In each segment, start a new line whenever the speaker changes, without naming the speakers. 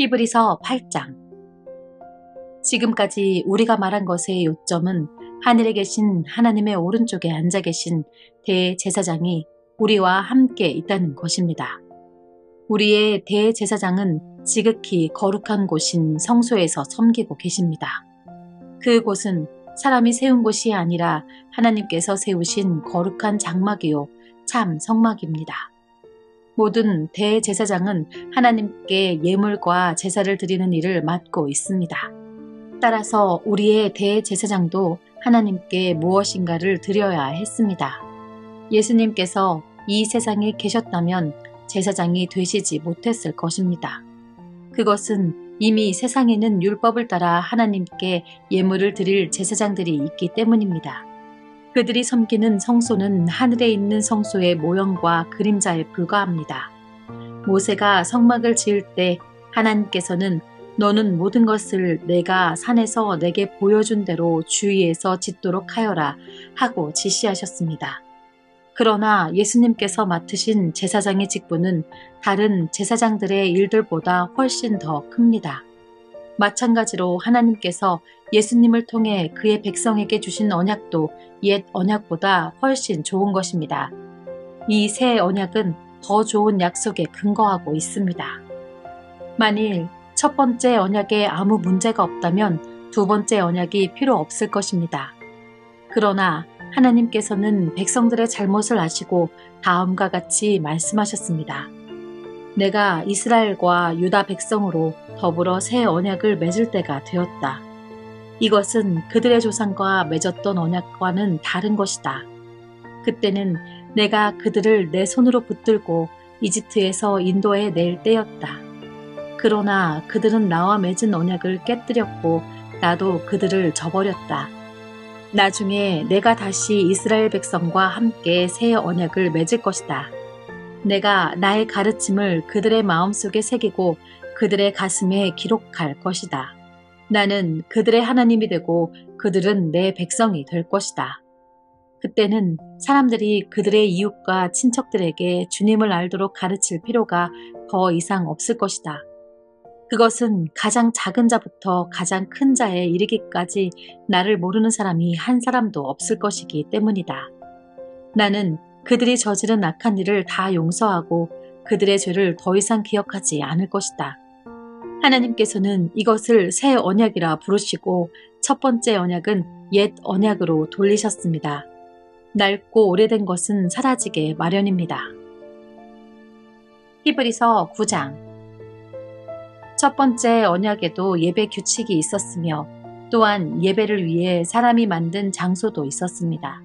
히브리서 8장. 지금까지 우리가 말한 것의 요점은 하늘에 계신 하나님의 오른쪽에 앉아 계신 대제사장이 우리와 함께 있다는 것입니다. 우리의 대제사장은 지극히 거룩한 곳인 성소에서 섬기고 계십니다. 그곳은 사람이 세운 곳이 아니라 하나님께서 세우신 거룩한 장막이요 참 성막입니다. 모든 대제사장은 하나님께 예물과 제사를 드리는 일을 맡고 있습니다. 따라서 우리의 대제사장도 하나님께 무엇인가를 드려야 했습니다. 예수님께서 이 세상에 계셨다면 제사장이 되시지 못했을 것입니다. 그것은 이미 세상에는 율법을 따라 하나님께 예물을 드릴 제사장들이 있기 때문입니다. 그들이 섬기는 성소는 하늘에 있는 성소의 모형과 그림자에 불과합니다. 모세가 성막을 지을 때 하나님께서는 너는 모든 것을 내가 산에서 내게 보여준 대로 주위에서 짓도록 하여라 하고 지시하셨습니다. 그러나 예수님께서 맡으신 제사장의 직분은 다른 제사장들의 일들보다 훨씬 더 큽니다. 마찬가지로 하나님께서 예수님을 통해 그의 백성에게 주신 언약도 옛 언약보다 훨씬 좋은 것입니다. 이 새 언약은 더 좋은 약속에 근거하고 있습니다. 만일 첫 번째 언약에 아무 문제가 없다면 두 번째 언약이 필요 없을 것입니다. 그러나 하나님께서는 백성들의 잘못을 아시고 다음과 같이 말씀하셨습니다. 내가 이스라엘과 유다 백성으로 더불어 새 언약을 맺을 때가 되었다. 이것은 그들의 조상과 맺었던 언약과는 다른 것이다. 그때는 내가 그들을 내 손으로 붙들고 이집트에서 인도해 낼 때였다. 그러나 그들은 나와 맺은 언약을 깨뜨렸고 나도 그들을 저버렸다. 나중에 내가 다시 이스라엘 백성과 함께 새 언약을 맺을 것이다. 내가 나의 가르침을 그들의 마음속에 새기고 그들의 가슴에 기록할 것이다. 나는 그들의 하나님이 되고 그들은 내 백성이 될 것이다. 그때는 사람들이 그들의 이웃과 친척들에게 주님을 알도록 가르칠 필요가 더 이상 없을 것이다. 그것은 가장 작은 자부터 가장 큰 자에 이르기까지 나를 모르는 사람이 한 사람도 없을 것이기 때문이다. 나는 그들이 저지른 악한 일을 다 용서하고 그들의 죄를 더 이상 기억하지 않을 것이다. 하나님께서는 이것을 새 언약이라 부르시고 첫 번째 언약은 옛 언약으로 돌리셨습니다. 낡고 오래된 것은 사라지게 마련입니다. 히브리서 9장. 첫 번째 언약에도 예배 규칙이 있었으며 또한 예배를 위해 사람이 만든 장소도 있었습니다.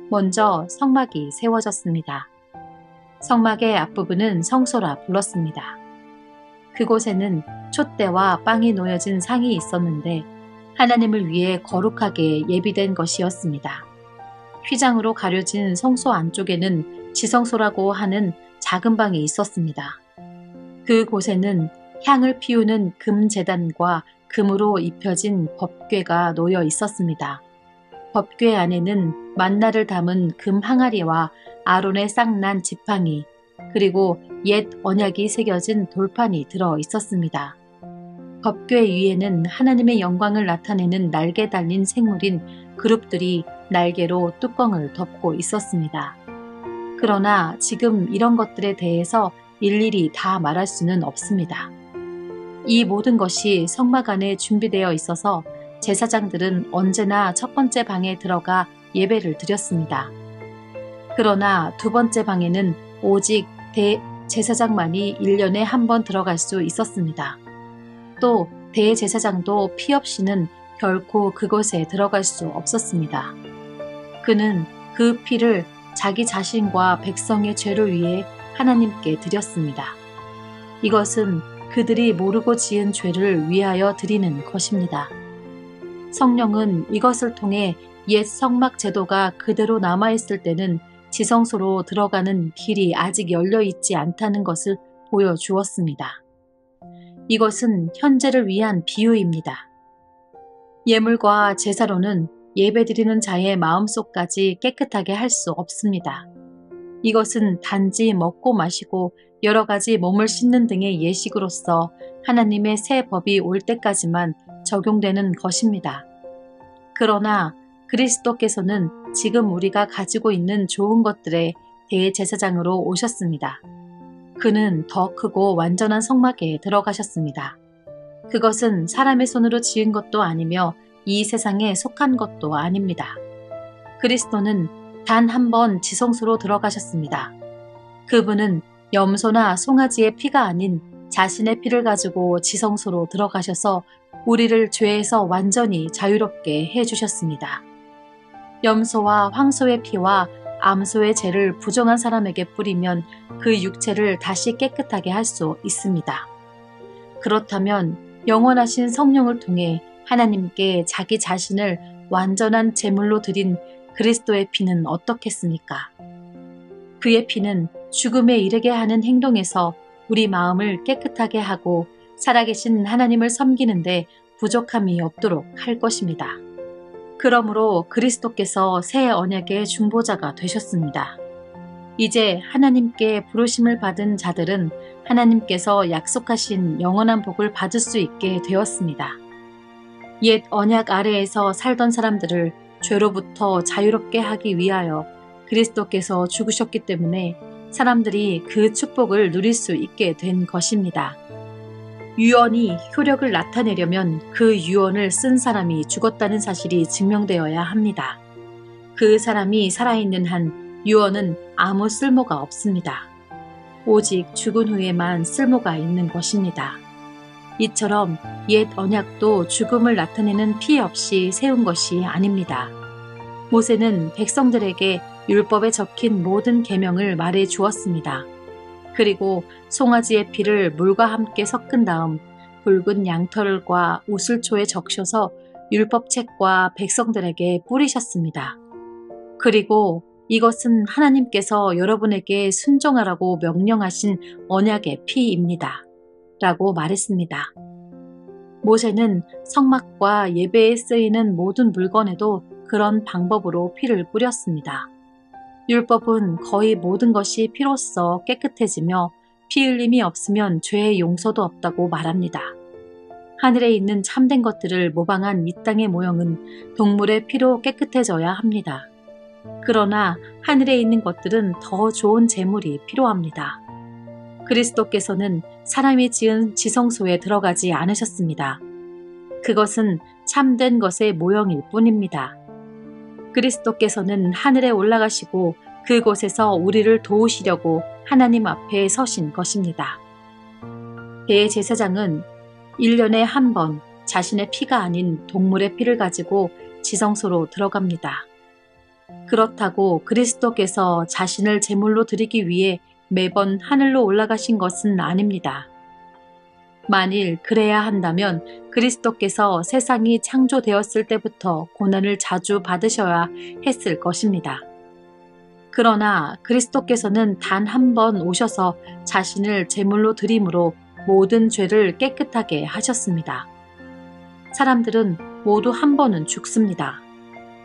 먼저 성막이 세워졌습니다. 성막의 앞부분은 성소라 불렀습니다. 그곳에는 촛대와 빵이 놓여진 상이 있었는데 하나님을 위해 거룩하게 예비된 것이었습니다. 휘장으로 가려진 성소 안쪽에는 지성소라고 하는 작은 방이 있었습니다. 그곳에는 향을 피우는 금 제단과 금으로 입혀진 법궤가 놓여 있었습니다. 법궤 안에는 만나를 담은 금 항아리와 아론의 싹난 지팡이 그리고 옛 언약이 새겨진 돌판이 들어 있었습니다. 법궤 위에는 하나님의 영광을 나타내는 날개 달린 생물인 그룹들이 날개로 뚜껑을 덮고 있었습니다. 그러나 지금 이런 것들에 대해서 일일이 다 말할 수는 없습니다. 이 모든 것이 성막 안에 준비되어 있어서 제사장들은 언제나 첫 번째 방에 들어가 예배를 드렸습니다. 그러나 두 번째 방에는 오직 대제사장만이 1년에 한 번 들어갈 수 있었습니다. 또 대제사장도 피 없이는 결코 그곳에 들어갈 수 없었습니다. 그는 그 피를 자기 자신과 백성의 죄를 위해 하나님께 드렸습니다. 이것은 그들이 모르고 지은 죄를 위하여 드리는 것입니다. 성령은 이것을 통해 옛 성막 제도가 그대로 남아있을 때는 지성소로 들어가는 길이 아직 열려있지 않다는 것을 보여주었습니다. 이것은 현재를 위한 비유입니다. 예물과 제사로는 예배드리는 자의 마음속까지 깨끗하게 할 수 없습니다. 이것은 단지 먹고 마시고 여러 가지 몸을 씻는 등의 예식으로서 하나님의 새 법이 올 때까지만 적용되는 것입니다. 그러나 그리스도께서는 지금 우리가 가지고 있는 좋은 것들의 대제사장으로 오셨습니다. 그는 더 크고 완전한 성막에 들어가셨습니다. 그것은 사람의 손으로 지은 것도 아니며 이 세상에 속한 것도 아닙니다. 그리스도는 단 한 번 지성소로 들어가셨습니다. 그분은 염소나 송아지의 피가 아닌 자신의 피를 가지고 지성소로 들어가셔서 우리를 죄에서 완전히 자유롭게 해주셨습니다. 염소와 황소의 피와 암소의 죄를 부정한 사람에게 뿌리면 그 육체를 다시 깨끗하게 할 수 있습니다. 그렇다면 영원하신 성령을 통해 하나님께 자기 자신을 완전한 제물로 드린 그리스도의 피는 어떻겠습니까? 그의 피는 죽음에 이르게 하는 행동에서 우리 마음을 깨끗하게 하고 살아계신 하나님을 섬기는데 부족함이 없도록 할 것입니다. 그러므로 그리스도께서 새 언약의 중보자가 되셨습니다. 이제 하나님께 부르심을 받은 자들은 하나님께서 약속하신 영원한 복을 받을 수 있게 되었습니다. 옛 언약 아래에서 살던 사람들을 죄로부터 자유롭게 하기 위하여 그리스도께서 죽으셨기 때문에 사람들이 그 축복을 누릴 수 있게 된 것입니다. 유언이 효력을 나타내려면 그 유언을 쓴 사람이 죽었다는 사실이 증명되어야 합니다. 그 사람이 살아있는 한 유언은 아무 쓸모가 없습니다. 오직 죽은 후에만 쓸모가 있는 것입니다. 이처럼 옛 언약도 죽음을 나타내는 피 없이 세운 것이 아닙니다. 모세는 백성들에게 율법에 적힌 모든 계명을 말해 주었습니다. 그리고 송아지의 피를 물과 함께 섞은 다음 붉은 양털과 우슬초에 적셔서 율법책과 백성들에게 뿌리셨습니다. 그리고 이것은 하나님께서 여러분에게 순종하라고 명령하신 언약의 피입니다. 라고 말했습니다. 모세는 성막과 예배에 쓰이는 모든 물건에도 그런 방법으로 피를 뿌렸습니다. 율법은 거의 모든 것이 피로써 깨끗해지며 피 흘림이 없으면 죄의 용서도 없다고 말합니다. 하늘에 있는 참된 것들을 모방한 이 땅의 모형은 동물의 피로 깨끗해져야 합니다. 그러나 하늘에 있는 것들은 더 좋은 제물이 필요합니다. 그리스도께서는 사람이 지은 지성소에 들어가지 않으셨습니다. 그것은 참된 것의 모형일 뿐입니다. 그리스도께서는 하늘에 올라가시고 그곳에서 우리를 도우시려고 하나님 앞에 서신 것입니다. 대제사장은 1년에 한 번 자신의 피가 아닌 동물의 피를 가지고 지성소로 들어갑니다. 그렇다고 그리스도께서 자신을 제물로 드리기 위해 매번 하늘로 올라가신 것은 아닙니다. 만일 그래야 한다면 그리스도께서 세상이 창조되었을 때부터 고난을 자주 받으셔야 했을 것입니다. 그러나 그리스도께서는 단 한 번 오셔서 자신을 제물로 드림으로 모든 죄를 깨끗하게 하셨습니다. 사람들은 모두 한 번은 죽습니다.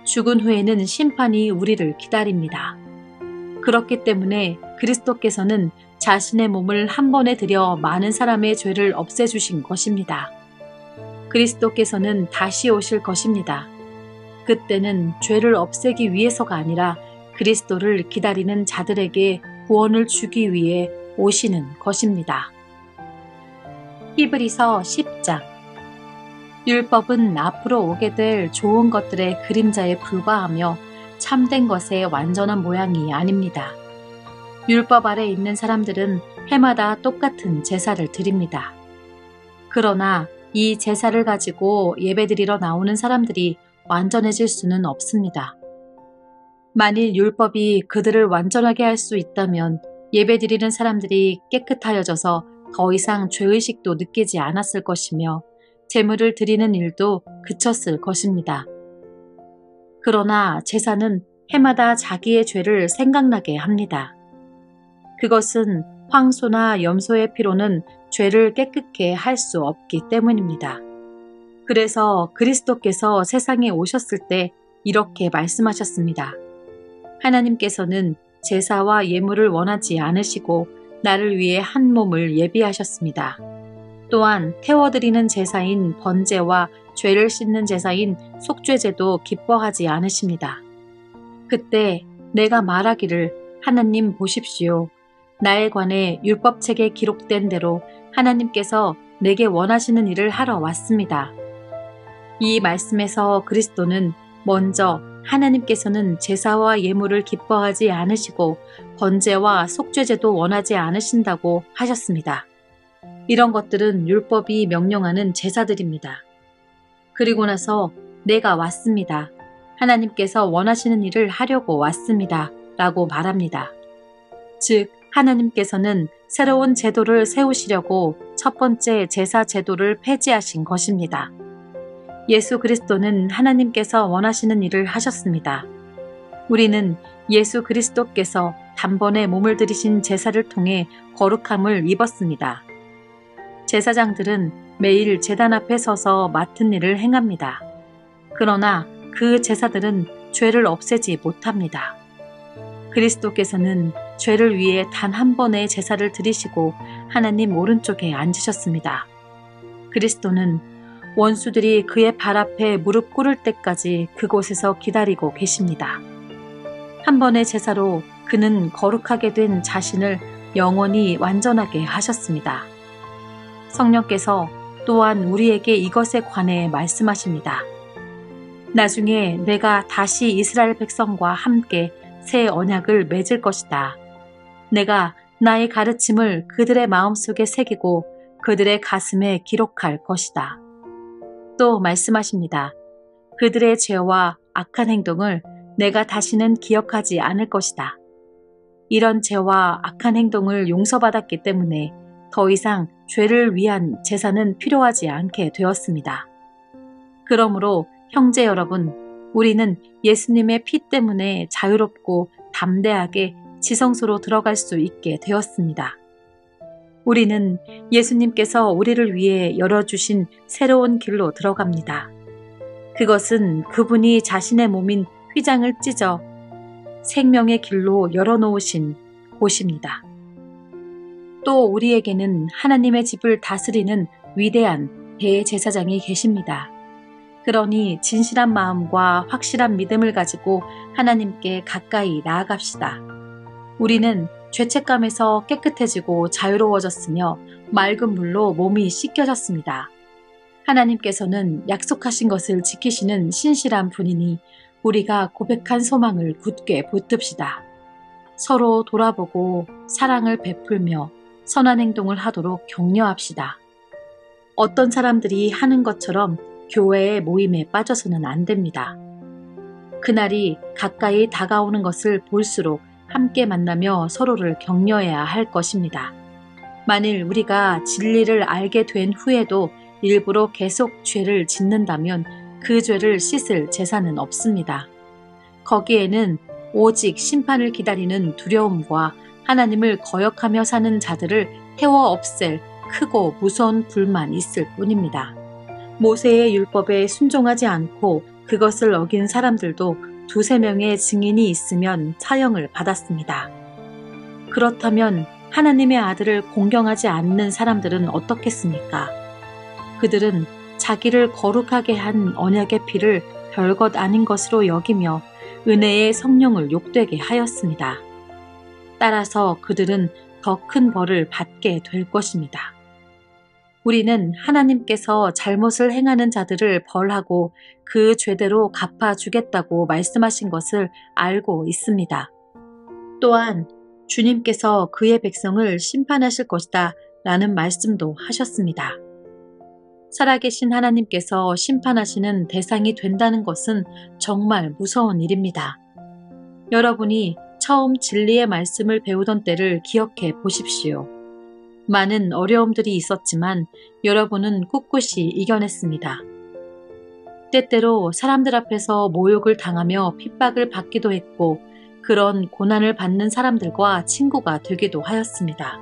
죽은 후에는 심판이 우리를 기다립니다. 그렇기 때문에 그리스도께서는 자신의 몸을 한 번에 들여 많은 사람의 죄를 없애주신 것입니다. 그리스도께서는 다시 오실 것입니다. 그때는 죄를 없애기 위해서가 아니라 그리스도를 기다리는 자들에게 구원을 주기 위해 오시는 것입니다. 히브리서 10장. 율법은 앞으로 오게 될 좋은 것들의 그림자에 불과하며 참된 것의 완전한 모양이 아닙니다. 율법 아래 있는 사람들은 해마다 똑같은 제사를 드립니다. 그러나 이 제사를 가지고 예배드리러 나오는 사람들이 완전해질 수는 없습니다. 만일 율법이 그들을 완전하게 할 수 있다면 예배드리는 사람들이 깨끗하여져서 더 이상 죄의식도 느끼지 않았을 것이며 제물을 드리는 일도 그쳤을 것입니다. 그러나 제사는 해마다 자기의 죄를 생각나게 합니다. 그것은 황소나 염소의 피로는 죄를 깨끗게 할 수 없기 때문입니다. 그래서 그리스도께서 세상에 오셨을 때 이렇게 말씀하셨습니다. 하나님께서는 제사와 예물을 원하지 않으시고 나를 위해 한 몸을 예비하셨습니다. 또한 태워드리는 제사인 번제와 죄를 씻는 제사인 속죄제도 기뻐하지 않으십니다. 그때 내가 말하기를 하나님 보십시오. 나에 관해 율법책에 기록된 대로 하나님께서 내게 원하시는 일을 하러 왔습니다. 이 말씀에서 그리스도는 먼저 하나님께서는 제사와 예물을 기뻐하지 않으시고 번제와 속죄제도 원하지 않으신다고 하셨습니다. 이런 것들은 율법이 명령하는 제사들입니다. 그리고 나서 내가 왔습니다. 하나님께서 원하시는 일을 하려고 왔습니다. 라고 말합니다. 즉, 하나님께서는 새로운 제도를 세우시려고 첫 번째 제사 제도를 폐지하신 것입니다. 예수 그리스도는 하나님께서 원하시는 일을 하셨습니다. 우리는 예수 그리스도께서 단번에 몸을 들이신 제사를 통해 거룩함을 입었습니다. 제사장들은 매일 제단 앞에 서서 맡은 일을 행합니다. 그러나 그 제사들은 죄를 없애지 못합니다. 그리스도께서는 죄를 위해 단 한 번의 제사를 드리시고 하나님 오른쪽에 앉으셨습니다. 그리스도는 원수들이 그의 발 앞에 무릎 꿇을 때까지 그곳에서 기다리고 계십니다. 한 번의 제사로 그는 거룩하게 된 자신을 영원히 완전하게 하셨습니다. 성령께서 또한 우리에게 이것에 관해 말씀하십니다. 나중에 내가 다시 이스라엘 백성과 함께 새 언약을 맺을 것이다. 내가 나의 가르침을 그들의 마음속에 새기고 그들의 가슴에 기록할 것이다. 또 말씀하십니다. 그들의 죄와 악한 행동을 내가 다시는 기억하지 않을 것이다. 이런 죄와 악한 행동을 용서받았기 때문에 더 이상 죄를 위한 제사는 필요하지 않게 되었습니다. 그러므로 형제 여러분, 우리는 예수님의 피 때문에 자유롭고 담대하게 지성소로 들어갈 수 있게 되었습니다. 우리는 예수님께서 우리를 위해 열어주신 새로운 길로 들어갑니다. 그것은 그분이 자신의 몸인 휘장을 찢어 생명의 길로 열어놓으신 곳입니다. 또 우리에게는 하나님의 집을 다스리는 위대한 대제사장이 계십니다. 그러니 진실한 마음과 확실한 믿음을 가지고 하나님께 가까이 나아갑시다. 우리는 죄책감에서 깨끗해지고 자유로워졌으며 맑은 물로 몸이 씻겨졌습니다. 하나님께서는 약속하신 것을 지키시는 신실한 분이니 우리가 고백한 소망을 굳게 붙듭시다. 서로 돌아보고 사랑을 베풀며 선한 행동을 하도록 격려합시다. 어떤 사람들이 하는 것처럼 교회의 모임에 빠져서는 안 됩니다. 그날이 가까이 다가오는 것을 볼수록 함께 만나며 서로를 격려해야 할 것입니다. 만일 우리가 진리를 알게 된 후에도 일부러 계속 죄를 짓는다면 그 죄를 씻을 제사는 없습니다. 거기에는 오직 심판을 기다리는 두려움과 하나님을 거역하며 사는 자들을 태워 없앨 크고 무서운 불만 있을 뿐입니다. 모세의 율법에 순종하지 않고 그것을 어긴 사람들도 두세 명의 증인이 있으면 사형을 받았습니다. 그렇다면 하나님의 아들을 공경하지 않는 사람들은 어떻겠습니까? 그들은 자기를 거룩하게 한 언약의 피를 별것 아닌 것으로 여기며 은혜의 성령을 욕되게 하였습니다. 따라서 그들은 더 큰 벌을 받게 될 것입니다. 우리는 하나님께서 잘못을 행하는 자들을 벌하고 그 죄대로 갚아주겠다고 말씀하신 것을 알고 있습니다. 또한 주님께서 그의 백성을 심판하실 것이다 라는 말씀도 하셨습니다. 살아계신 하나님께서 심판하시는 대상이 된다는 것은 정말 무서운 일입니다. 여러분이 처음 진리의 말씀을 배우던 때를 기억해 보십시오. 많은 어려움들이 있었지만 여러분은 꿋꿋이 이겨냈습니다. 때때로 사람들 앞에서 모욕을 당하며 핍박을 받기도 했고 그런 고난을 받는 사람들과 친구가 되기도 하였습니다.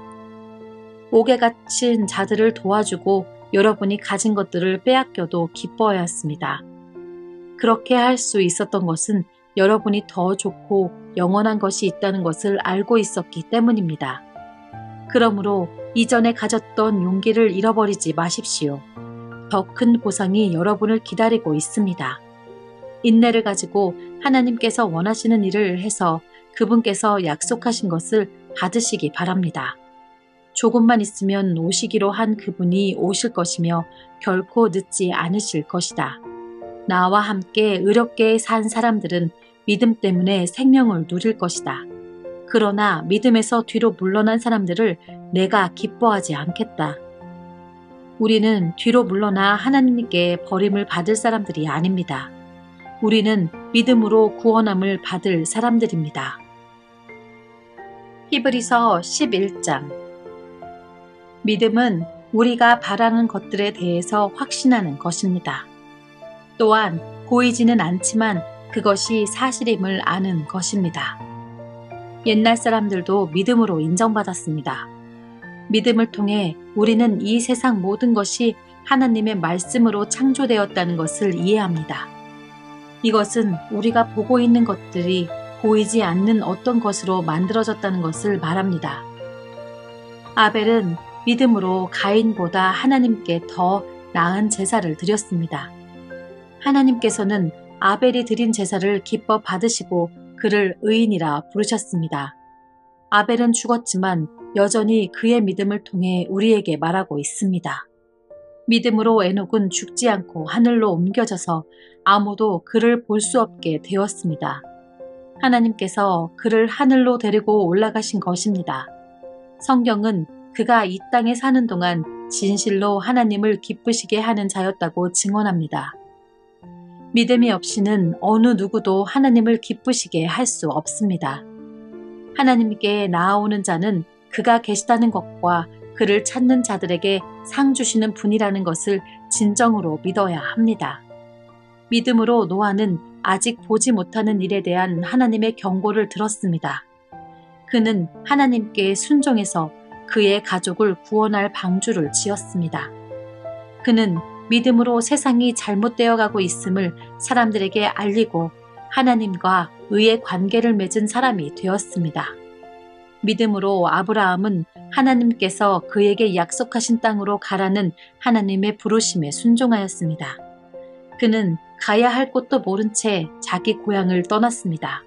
옥에 갇힌 자들을 도와주고 여러분이 가진 것들을 빼앗겨도 기뻐하였습니다. 그렇게 할 수 있었던 것은 여러분이 더 좋고 영원한 것이 있다는 것을 알고 있었기 때문입니다. 그러므로 이전에 가졌던 용기를 잃어버리지 마십시오. 더 큰 보상이 여러분을 기다리고 있습니다. 인내를 가지고 하나님께서 원하시는 일을 해서 그분께서 약속하신 것을 받으시기 바랍니다. 조금만 있으면 오시기로 한 그분이 오실 것이며 결코 늦지 않으실 것이다. 나와 함께 의롭게 산 사람들은 믿음 때문에 생명을 누릴 것이다. 그러나 믿음에서 뒤로 물러난 사람들을 내가 기뻐하지 않겠다. 우리는 뒤로 물러나 하나님께 버림을 받을 사람들이 아닙니다. 우리는 믿음으로 구원함을 받을 사람들입니다. 히브리서 11장. 믿음은 우리가 바라는 것들에 대해서 확신하는 것입니다. 또한 보이지는 않지만 그것이 사실임을 아는 것입니다. 옛날 사람들도 믿음으로 인정받았습니다. 믿음을 통해 우리는 이 세상 모든 것이 하나님의 말씀으로 창조되었다는 것을 이해합니다. 이것은 우리가 보고 있는 것들이 보이지 않는 어떤 것으로 만들어졌다는 것을 말합니다. 아벨은 믿음으로 가인보다 하나님께 더 나은 제사를 드렸습니다. 하나님께서는 아벨이 드린 제사를 기뻐 받으시고 그를 의인이라 부르셨습니다. 아벨은 죽었지만 여전히 그의 믿음을 통해 우리에게 말하고 있습니다. 믿음으로 에녹은 죽지 않고 하늘로 옮겨져서 아무도 그를 볼 수 없게 되었습니다. 하나님께서 그를 하늘로 데리고 올라가신 것입니다. 성경은 그가 이 땅에 사는 동안 진실로 하나님을 기쁘시게 하는 자였다고 증언합니다. 믿음이 없이는 어느 누구도 하나님을 기쁘시게 할 수 없습니다. 하나님께 나아오는 자는 그가 계시다는 것과 그를 찾는 자들에게 상 주시는 분이라는 것을 진정으로 믿어야 합니다. 믿음으로 노아는 아직 보지 못하는 일에 대한 하나님의 경고를 들었습니다. 그는 하나님께 순종해서 그의 가족을 구원할 방주를 지었습니다. 그는 믿음으로 세상이 잘못되어 가고 있음을 사람들에게 알리고 하나님과 의의 관계를 맺은 사람이 되었습니다. 믿음으로 아브라함은 하나님께서 그에게 약속하신 땅으로 가라는 하나님의 부르심에 순종하였습니다. 그는 가야 할 곳도 모른 채 자기 고향을 떠났습니다.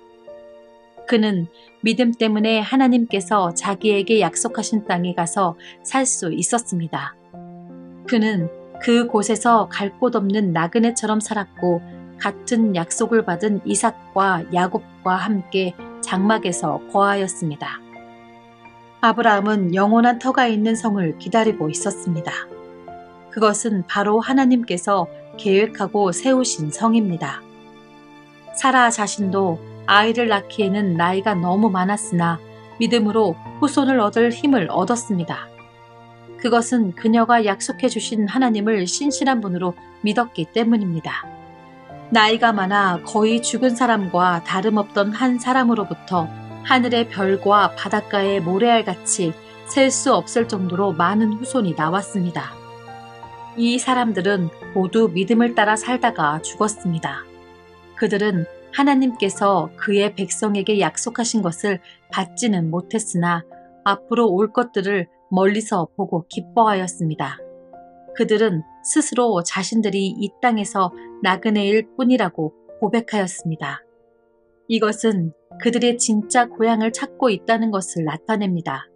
그는 믿음 때문에 하나님께서 자기에게 약속하신 땅에 가서 살 수 있었습니다. 그는 그 곳에서 갈 곳 없는 나그네처럼 살았고 같은 약속을 받은 이삭과 야곱과 함께 장막에서 거하였습니다. 아브라함은 영원한 터가 있는 성을 기다리고 있었습니다. 그것은 바로 하나님께서 계획하고 세우신 성입니다. 사라 자신도 아이를 낳기에는 나이가 너무 많았으나 믿음으로 후손을 얻을 힘을 얻었습니다. 그것은 그녀가 약속해 주신 하나님을 신실한 분으로 믿었기 때문입니다. 나이가 많아 거의 죽은 사람과 다름없던 한 사람으로부터 하늘의 별과 바닷가의 모래알같이 셀 수 없을 정도로 많은 후손이 나왔습니다. 이 사람들은 모두 믿음을 따라 살다가 죽었습니다. 그들은 하나님께서 그의 백성에게 약속하신 것을 받지는 못했으나 앞으로 올 것들을 멀리서 보고 기뻐하였습니다. 그들은 스스로 자신들이 이 땅에서 나그네일 뿐이라고 고백하였습니다. 이것은 그들의 진짜 고향을 찾고 있다는 것을 나타냅니다.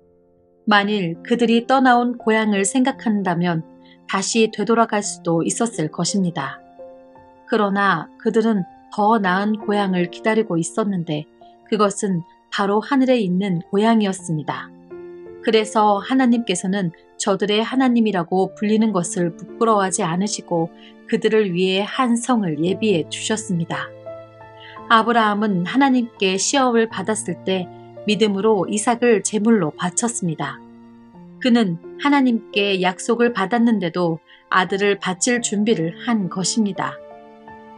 만일 그들이 떠나온 고향을 생각한다면 다시 되돌아갈 수도 있었을 것입니다. 그러나 그들은 더 나은 고향을 기다리고 있었는데 그것은 바로 하늘에 있는 고향이었습니다. 그래서 하나님께서는 저들의 하나님이라고 불리는 것을 부끄러워하지 않으시고 그들을 위해 한 성을 예비해 주셨습니다. 아브라함은 하나님께 시험을 받았을 때 믿음으로 이삭을 제물로 바쳤습니다. 그는 하나님께 약속을 받았는데도 아들을 바칠 준비를 한 것입니다.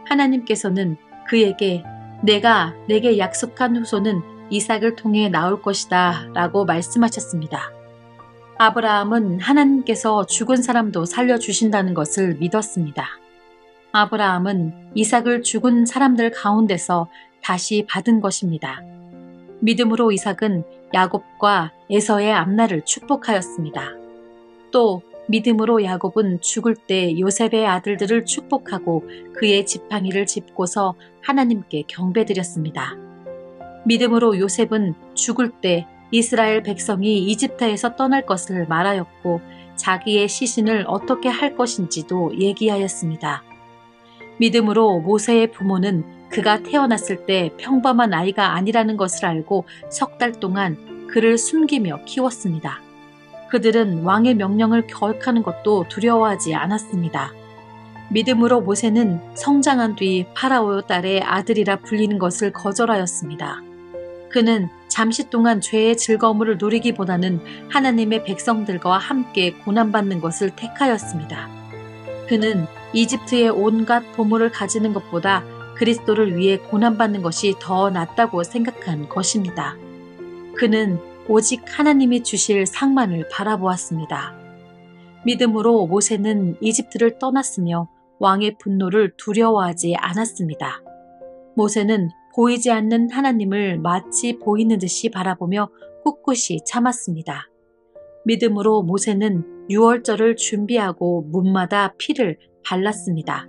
하나님께서는 그에게 내가 내게 약속한 후손은 이삭을 통해 나올 것이다 라고 말씀하셨습니다. 아브라함은 하나님께서 죽은 사람도 살려주신다는 것을 믿었습니다. 아브라함은 이삭을 죽은 사람들 가운데서 다시 받은 것입니다. 믿음으로 이삭은 야곱과 에서의 앞날을 축복하였습니다. 또 믿음으로 야곱은 죽을 때 요셉의 아들들을 축복하고 그의 지팡이를 짚고서 하나님께 경배드렸습니다. 믿음으로 요셉은 죽을 때 이스라엘 백성이 이집트에서 떠날 것을 말하였고 자기의 시신을 어떻게 할 것인지도 얘기하였습니다. 믿음으로 모세의 부모는 그가 태어났을 때 평범한 아이가 아니라는 것을 알고 석 달 동안 그를 숨기며 키웠습니다. 그들은 왕의 명령을 거역하는 것도 두려워하지 않았습니다. 믿음으로 모세는 성장한 뒤 파라오 딸의 아들이라 불리는 것을 거절하였습니다. 그는 잠시 동안 죄의 즐거움을 누리기보다는 하나님의 백성들과 함께 고난받는 것을 택하였습니다. 그는 이집트의 온갖 보물을 가지는 것보다 그리스도를 위해 고난받는 것이 더 낫다고 생각한 것입니다. 그는 오직 하나님이 주실 상만을 바라보았습니다. 믿음으로 모세는 이집트를 떠났으며 왕의 분노를 두려워하지 않았습니다. 모세는 보이지 않는 하나님을 마치 보이는 듯이 바라보며 꿋꿋이 참았습니다. 믿음으로 모세는 유월절을 준비하고 문마다 피를 발랐습니다.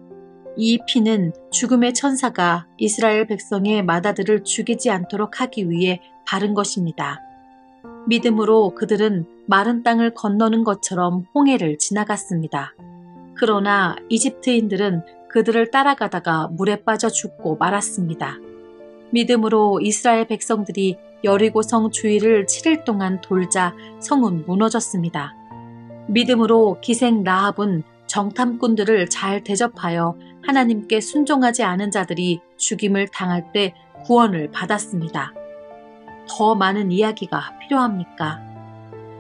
이 피는 죽음의 천사가 이스라엘 백성의 맏아들을 죽이지 않도록 하기 위해 바른 것입니다. 믿음으로 그들은 마른 땅을 건너는 것처럼 홍해를 지나갔습니다. 그러나 이집트인들은 그들을 따라가다가 물에 빠져 죽고 말았습니다. 믿음으로 이스라엘 백성들이 여리고성 주위를 7일 동안 돌자 성은 무너졌습니다. 믿음으로 기생 라합은 정탐꾼들을 잘 대접하여 하나님께 순종하지 않은 자들이 죽임을 당할 때 구원을 받았습니다. 더 많은 이야기가 필요합니까?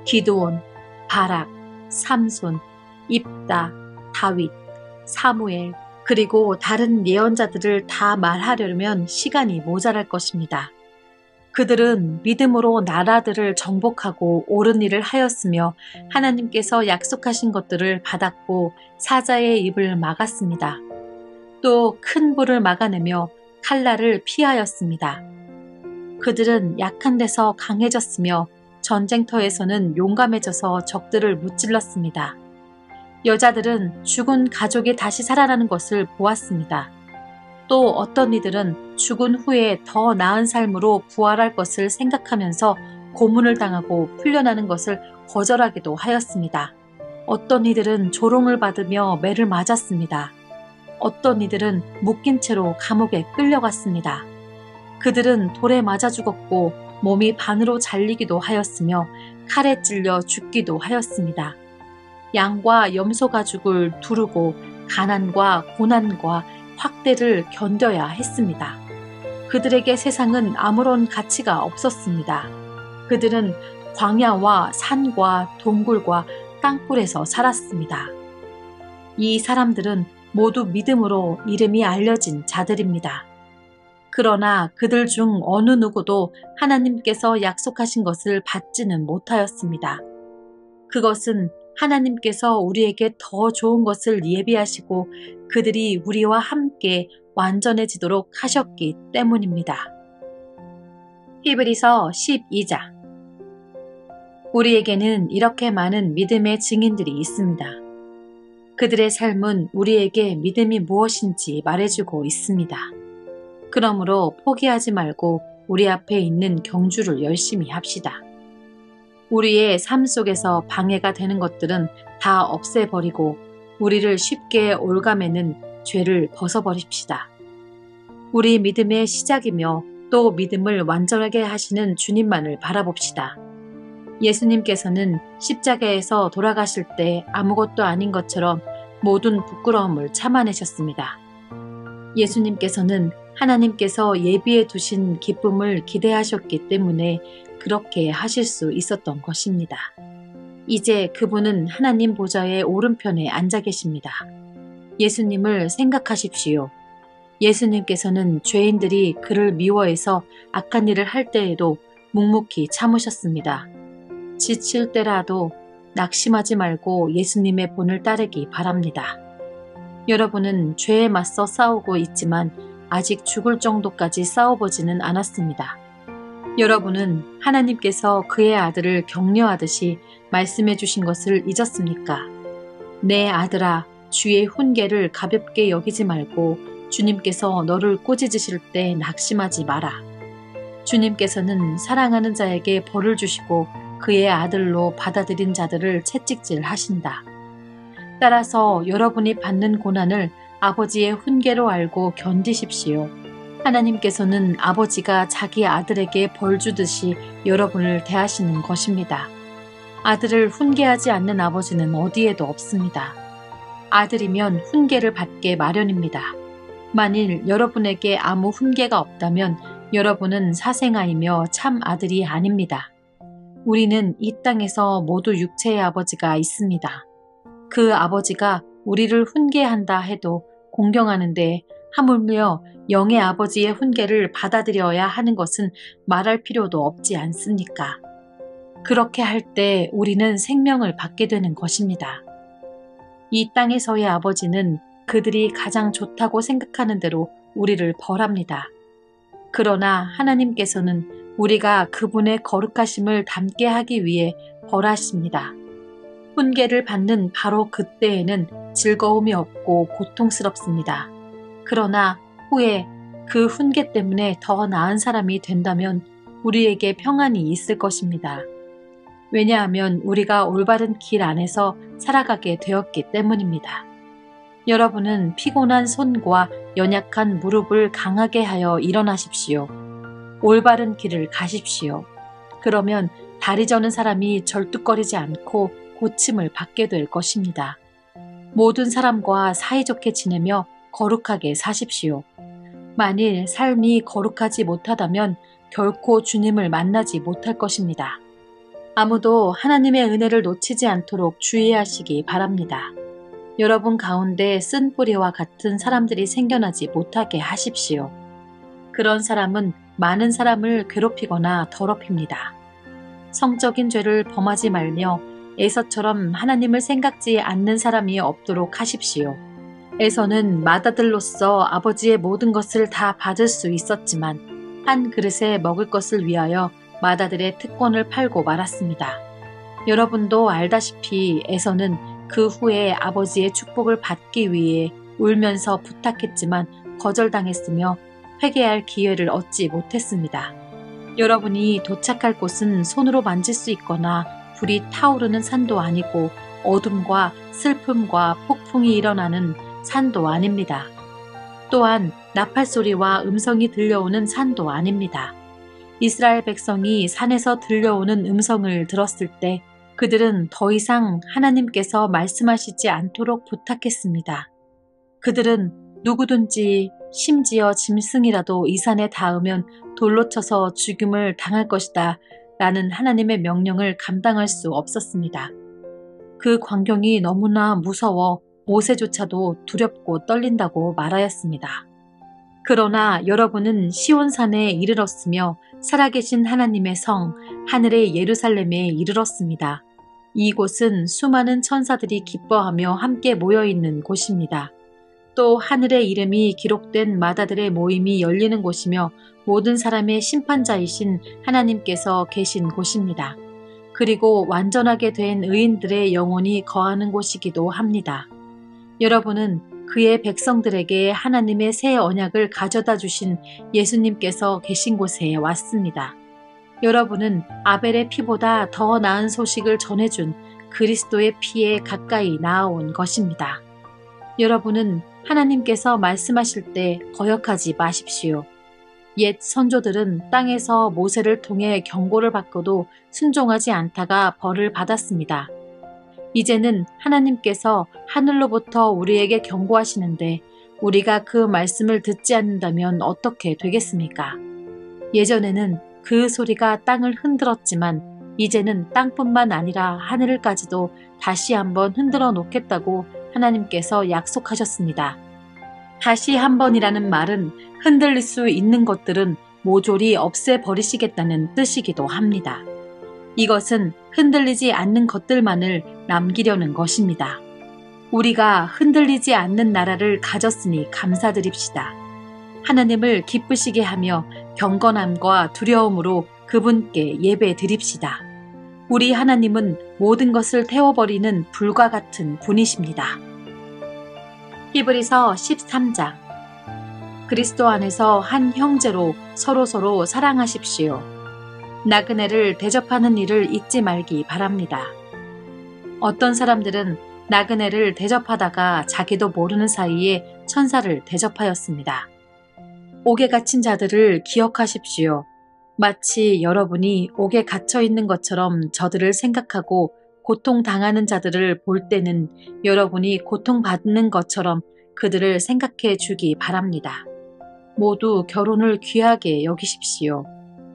기드온, 바락, 삼손, 입다, 다윗, 사무엘, 그리고 다른 예언자들을 다 말하려면 시간이 모자랄 것입니다. 그들은 믿음으로 나라들을 정복하고 옳은 일을 하였으며 하나님께서 약속하신 것들을 받았고 사자의 입을 막았습니다. 또 큰 불을 막아내며 칼날을 피하였습니다. 그들은 약한 데서 강해졌으며 전쟁터에서는 용감해져서 적들을 무찔렀습니다. 여자들은 죽은 가족이 다시 살아나는 것을 보았습니다. 또 어떤 이들은 죽은 후에 더 나은 삶으로 부활할 것을 생각하면서 고문을 당하고 풀려나는 것을 거절하기도 하였습니다. 어떤 이들은 조롱을 받으며 매를 맞았습니다. 어떤 이들은 묶인 채로 감옥에 끌려갔습니다. 그들은 돌에 맞아 죽었고 몸이 반으로 잘리기도 하였으며 칼에 찔려 죽기도 하였습니다. 양과 염소 가죽을 두르고 가난과 고난과 확대를 견뎌야 했습니다. 그들에게 세상은 아무런 가치가 없었습니다. 그들은 광야와 산과 동굴과 땅굴에서 살았습니다. 이 사람들은 모두 믿음으로 이름이 알려진 자들입니다. 그러나 그들 중 어느 누구도 하나님께서 약속하신 것을 받지는 못하였습니다. 그것은 하나님께서 우리에게 더 좋은 것을 예비하시고 그들이 우리와 함께 완전해지도록 하셨기 때문입니다. 히브리서 12장. 우리에게는 이렇게 많은 믿음의 증인들이 있습니다. 그들의 삶은 우리에게 믿음이 무엇인지 말해주고 있습니다. 그러므로 포기하지 말고 우리 앞에 있는 경주를 열심히 합시다. 우리의 삶 속에서 방해가 되는 것들은 다 없애버리고 우리를 쉽게 올가매는 죄를 벗어버립시다. 우리 믿음의 시작이며 또 믿음을 완전하게 하시는 주님만을 바라봅시다. 예수님께서는 십자가에서 돌아가실 때 아무것도 아닌 것처럼 모든 부끄러움을 참아내셨습니다. 예수님께서는 하나님께서 예비해 두신 기쁨을 기대하셨기 때문에 그렇게 하실 수 있었던 것입니다. 이제 그분은 하나님 보좌의 오른편에 앉아 계십니다. 예수님을 생각하십시오. 예수님께서는 죄인들이 그를 미워해서 악한 일을 할 때에도 묵묵히 참으셨습니다. 지칠 때라도 낙심하지 말고 예수님의 본을 따르기 바랍니다. 여러분은 죄에 맞서 싸우고 있지만 아직 죽을 정도까지 싸워보지는 않았습니다. 여러분은 하나님께서 그의 아들을 격려하듯이 말씀해 주신 것을 잊었습니까? 내 아들아, 주의 훈계를 가볍게 여기지 말고 주님께서 너를 꾸짖으실 때 낙심하지 마라. 주님께서는 사랑하는 자에게 벌을 주시고 그의 아들로 받아들인 자들을 채찍질 하신다. 따라서 여러분이 받는 고난을 아버지의 훈계로 알고 견디십시오. 하나님께서는 아버지가 자기 아들에게 벌 주듯이 여러분을 대하시는 것입니다. 아들을 훈계하지 않는 아버지는 어디에도 없습니다. 아들이면 훈계를 받게 마련입니다. 만일 여러분에게 아무 훈계가 없다면 여러분은 사생아이며 참 아들이 아닙니다. 우리는 이 땅에서 모두 육체의 아버지가 있습니다. 그 아버지가 우리를 훈계한다 해도 공경하는데 하물며 영의 아버지의 훈계를 받아들여야 하는 것은 말할 필요도 없지 않습니까? 그렇게 할 때 우리는 생명을 받게 되는 것입니다. 이 땅에서의 아버지는 그들이 가장 좋다고 생각하는 대로 우리를 벌합니다. 그러나 하나님께서는 우리가 그분의 거룩하심을 닮게 하기 위해 벌하십니다. 훈계를 받는 바로 그때에는 즐거움이 없고 고통스럽습니다. 그러나 후에 그 훈계 때문에 더 나은 사람이 된다면 우리에게 평안이 있을 것입니다. 왜냐하면 우리가 올바른 길 안에서 살아가게 되었기 때문입니다. 여러분은 피곤한 손과 연약한 무릎을 강하게 하여 일어나십시오. 올바른 길을 가십시오. 그러면 다리 저는 사람이 절뚝거리지 않고 고침을 받게 될 것입니다. 모든 사람과 사이좋게 지내며 거룩하게 사십시오. 만일 삶이 거룩하지 못하다면 결코 주님을 만나지 못할 것입니다. 아무도 하나님의 은혜를 놓치지 않도록 주의하시기 바랍니다. 여러분 가운데 쓴뿌리와 같은 사람들이 생겨나지 못하게 하십시오. 그런 사람은 많은 사람을 괴롭히거나 더럽힙니다. 성적인 죄를 범하지 말며 에서처럼 하나님을 생각지 않는 사람이 없도록 하십시오. 에서는 맏아들로서 아버지의 모든 것을 다 받을 수 있었지만 한 그릇에 먹을 것을 위하여 맏아들의 특권을 팔고 말았습니다. 여러분도 알다시피 에서는 그 후에 아버지의 축복을 받기 위해 울면서 부탁했지만 거절당했으며 회개할 기회를 얻지 못했습니다. 여러분이 도착할 곳은 손으로 만질 수 있거나 불이 타오르는 산도 아니고 어둠과 슬픔과 폭풍이 일어나는 산도 아닙니다. 또한 나팔소리와 음성이 들려오는 산도 아닙니다. 이스라엘 백성이 산에서 들려오는 음성을 들었을 때 그들은 더 이상 하나님께서 말씀하시지 않도록 부탁했습니다. 그들은 누구든지 심지어 짐승이라도 이 산에 닿으면 돌로 쳐서 죽임을 당할 것이다 라는 하나님의 명령을 감당할 수 없었습니다. 그 광경이 너무나 무서워 모세조차도 두렵고 떨린다고 말하였습니다. 그러나 여러분은 시온산에 이르렀으며 살아계신 하나님의 성, 하늘의 예루살렘에 이르렀습니다. 이곳은 수많은 천사들이 기뻐하며 함께 모여있는 곳입니다. 또 하늘의 이름이 기록된 맏아들의 모임이 열리는 곳이며 모든 사람의 심판자이신 하나님께서 계신 곳입니다. 그리고 완전하게 된 의인들의 영혼이 거하는 곳이기도 합니다. 여러분은 그의 백성들에게 하나님의 새 언약을 가져다 주신 예수님께서 계신 곳에 왔습니다. 여러분은 아벨의 피보다 더 나은 소식을 전해준 그리스도의 피에 가까이 나아온 것입니다. 여러분은 하나님께서 말씀하실 때 거역하지 마십시오. 옛 선조들은 땅에서 모세를 통해 경고를 받고도 순종하지 않다가 벌을 받았습니다. 이제는 하나님께서 하늘로부터 우리에게 경고하시는데 우리가 그 말씀을 듣지 않는다면 어떻게 되겠습니까? 예전에는 그 소리가 땅을 흔들었지만 이제는 땅뿐만 아니라 하늘을까지도 다시 한번 흔들어 놓겠다고 하나님께서 약속하셨습니다. 다시 한번이라는 말은 흔들릴 수 있는 것들은 모조리 없애버리시겠다는 뜻이기도 합니다. 이것은 흔들리지 않는 것들만을 남기려는 것입니다. 우리가 흔들리지 않는 나라를 가졌으니 감사드립시다. 하나님을 기쁘시게 하며 경건함과 두려움으로 그분께 예배 드립시다. 우리 하나님은 모든 것을 태워버리는 불과 같은 분이십니다. 히브리서 13장. 그리스도 안에서 한 형제로 서로서로 사랑하십시오. 나그네를 대접하는 일을 잊지 말기 바랍니다. 어떤 사람들은 나그네를 대접하다가 자기도 모르는 사이에 천사를 대접하였습니다. 옥에 갇힌 자들을 기억하십시오. 마치 여러분이 옥에 갇혀 있는 것처럼 저들을 생각하고 고통당하는 자들을 볼 때는 여러분이 고통받는 것처럼 그들을 생각해 주기 바랍니다. 모두 결혼을 귀하게 여기십시오.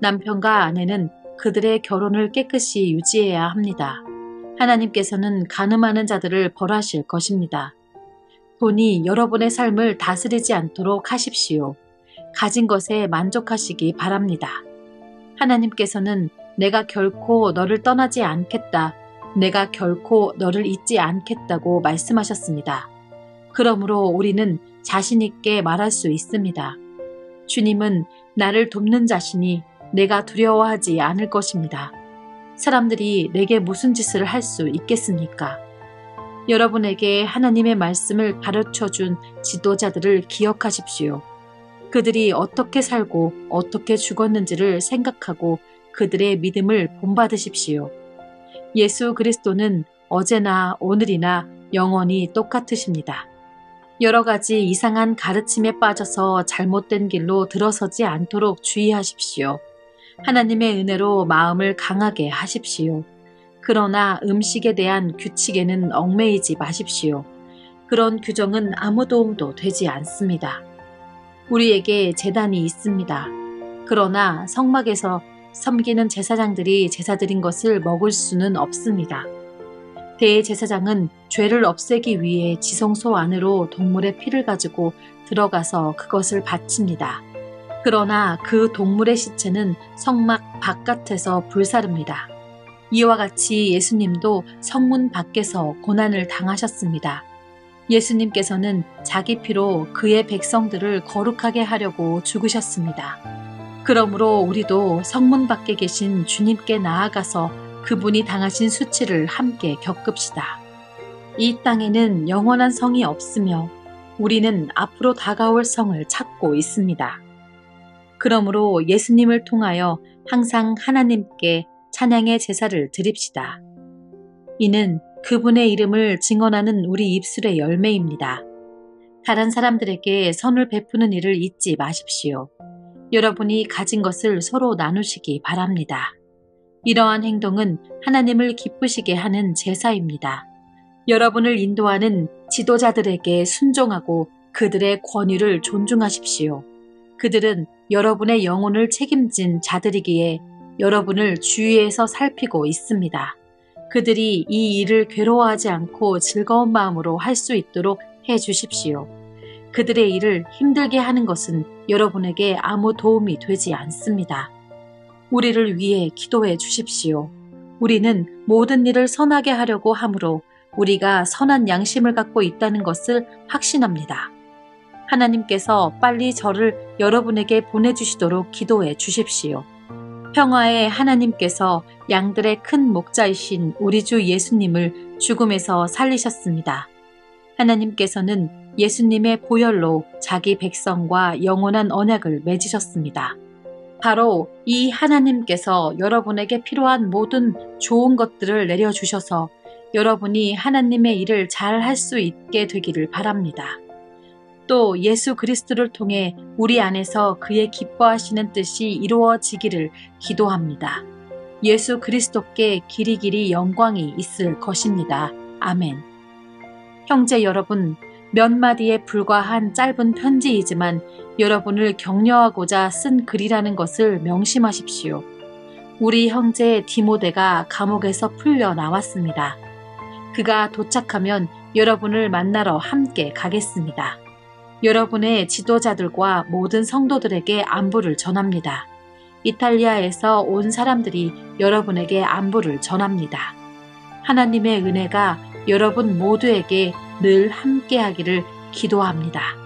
남편과 아내는 그들의 결혼을 깨끗이 유지해야 합니다. 하나님께서는 간음하는 자들을 벌하실 것입니다. 돈이 여러분의 삶을 다스리지 않도록 하십시오. 가진 것에 만족하시기 바랍니다. 하나님께서는 내가 결코 너를 떠나지 않겠다. 내가 결코 너를 잊지 않겠다고 말씀하셨습니다. 그러므로 우리는 자신 있게 말할 수 있습니다. 주님은 나를 돕는 자시니 내가 두려워하지 않을 것입니다. 사람들이 내게 무슨 짓을 할 수 있겠습니까? 여러분에게 하나님의 말씀을 가르쳐준 지도자들을 기억하십시오. 그들이 어떻게 살고 어떻게 죽었는지를 생각하고 그들의 믿음을 본받으십시오. 예수 그리스도는 어제나 오늘이나 영원히 똑같으십니다. 여러 가지 이상한 가르침에 빠져서 잘못된 길로 들어서지 않도록 주의하십시오. 하나님의 은혜로 마음을 강하게 하십시오. 그러나 음식에 대한 규칙에는 얽매이지 마십시오. 그런 규정은 아무 도움도 되지 않습니다. 우리에게 제단이 있습니다. 그러나 성막에서 섬기는 제사장들이 제사드린 것을 먹을 수는 없습니다. 대제사장은 죄를 없애기 위해 지성소 안으로 동물의 피를 가지고 들어가서 그것을 바칩니다. 그러나 그 동물의 시체는 성막 바깥에서 불사릅니다. 이와 같이 예수님도 성문 밖에서 고난을 당하셨습니다. 예수님께서는 자기 피로 그의 백성들을 거룩하게 하려고 죽으셨습니다. 그러므로 우리도 성문 밖에 계신 주님께 나아가서 그분이 당하신 수치를 함께 겪읍시다. 이 땅에는 영원한 성이 없으며 우리는 앞으로 다가올 성을 찾고 있습니다. 그러므로 예수님을 통하여 항상 하나님께 찬양의 제사를 드립시다. 이는 그분의 이름을 증언하는 우리 입술의 열매입니다. 다른 사람들에게 선을 베푸는 일을 잊지 마십시오. 여러분이 가진 것을 서로 나누시기 바랍니다. 이러한 행동은 하나님을 기쁘시게 하는 제사입니다. 여러분을 인도하는 지도자들에게 순종하고 그들의 권위를 존중하십시오. 그들은 여러분의 영혼을 책임진 자들이기에 여러분을 주위에서 살피고 있습니다. 그들이 이 일을 괴로워하지 않고 즐거운 마음으로 할 수 있도록 해 주십시오. 그들의 일을 힘들게 하는 것은 여러분에게 아무 도움이 되지 않습니다. 우리를 위해 기도해 주십시오. 우리는 모든 일을 선하게 하려고 하므로 우리가 선한 양심을 갖고 있다는 것을 확신합니다. 하나님께서 빨리 저를 여러분에게 보내주시도록 기도해 주십시오. 평화의 하나님께서 양들의 큰 목자이신 우리 주 예수님을 죽음에서 살리셨습니다. 하나님께서는 예수님의 보혈로 자기 백성과 영원한 언약을 맺으셨습니다. 바로 이 하나님께서 여러분에게 필요한 모든 좋은 것들을 내려주셔서 여러분이 하나님의 일을 잘 할 수 있게 되기를 바랍니다. 또 예수 그리스도를 통해 우리 안에서 그의 기뻐하시는 뜻이 이루어지기를 기도합니다. 예수 그리스도께 길이길이 영광이 있을 것입니다. 아멘. 형제 여러분, 몇 마디에 불과한 짧은 편지이지만 여러분을 격려하고자 쓴 글이라는 것을 명심하십시오. 우리 형제 디모데가 감옥에서 풀려 나왔습니다. 그가 도착하면 여러분을 만나러 함께 가겠습니다. 여러분의 지도자들과 모든 성도들에게 안부를 전합니다. 이탈리아에서 온 사람들이 여러분에게 안부를 전합니다. 하나님의 은혜가 여러분 모두에게 늘 함께하기를 기도합니다.